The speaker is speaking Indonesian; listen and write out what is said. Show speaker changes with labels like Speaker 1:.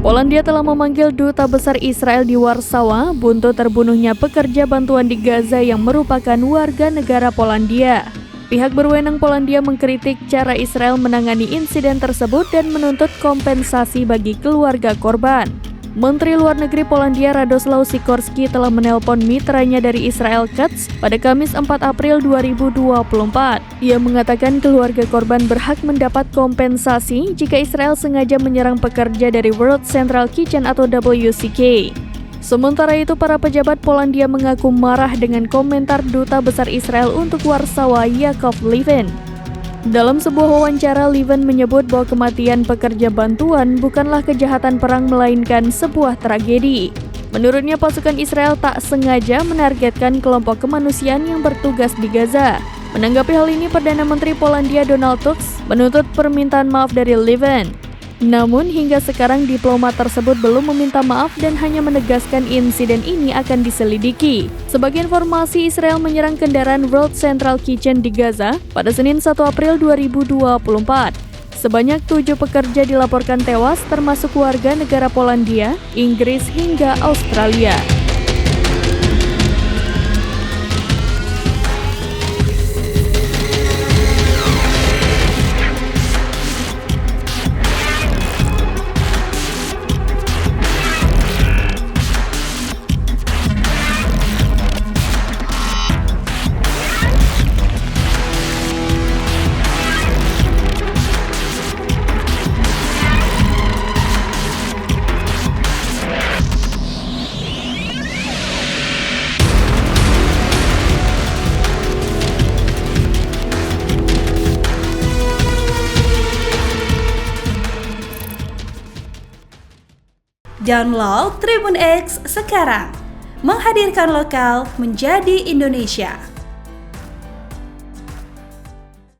Speaker 1: Polandia telah memanggil Duta Besar Israel di Warsawa buntu terbunuhnya pekerja bantuan di Gaza yang merupakan warga negara Polandia. Pihak berwenang Polandia mengkritik cara Israel menangani insiden tersebut dan menuntut kompensasi bagi keluarga korban. Menteri Luar Negeri Polandia Radoslaw Sikorski telah menelpon mitranya dari Israel Katz pada Kamis 4 April 2024. Ia mengatakan keluarga korban berhak mendapat kompensasi jika Israel sengaja menyerang pekerja dari World Central Kitchen atau WCK. Sementara itu, para pejabat Polandia mengaku marah dengan komentar Duta Besar Israel untuk Warsawa Yakov Livin. Dalam sebuah wawancara, Livin menyebut bahwa kematian pekerja bantuan bukanlah kejahatan perang melainkan sebuah tragedi. Menurutnya, pasukan Israel tak sengaja menargetkan kelompok kemanusiaan yang bertugas di Gaza. Menanggapi hal ini, Perdana Menteri Polandia Donald Tusk menuntut permintaan maaf dari Livin. Namun hingga sekarang diplomat tersebut belum meminta maaf dan hanya menegaskan insiden ini akan diselidiki. Sebagai informasi, Israel menyerang kendaraan World Central Kitchen di Gaza pada Senin 1 April 2024. Sebanyak 7 pekerja dilaporkan tewas termasuk warga negara Polandia, Inggris hingga Australia.
Speaker 2: Download Tribun X sekarang, menghadirkan lokal menjadi Indonesia.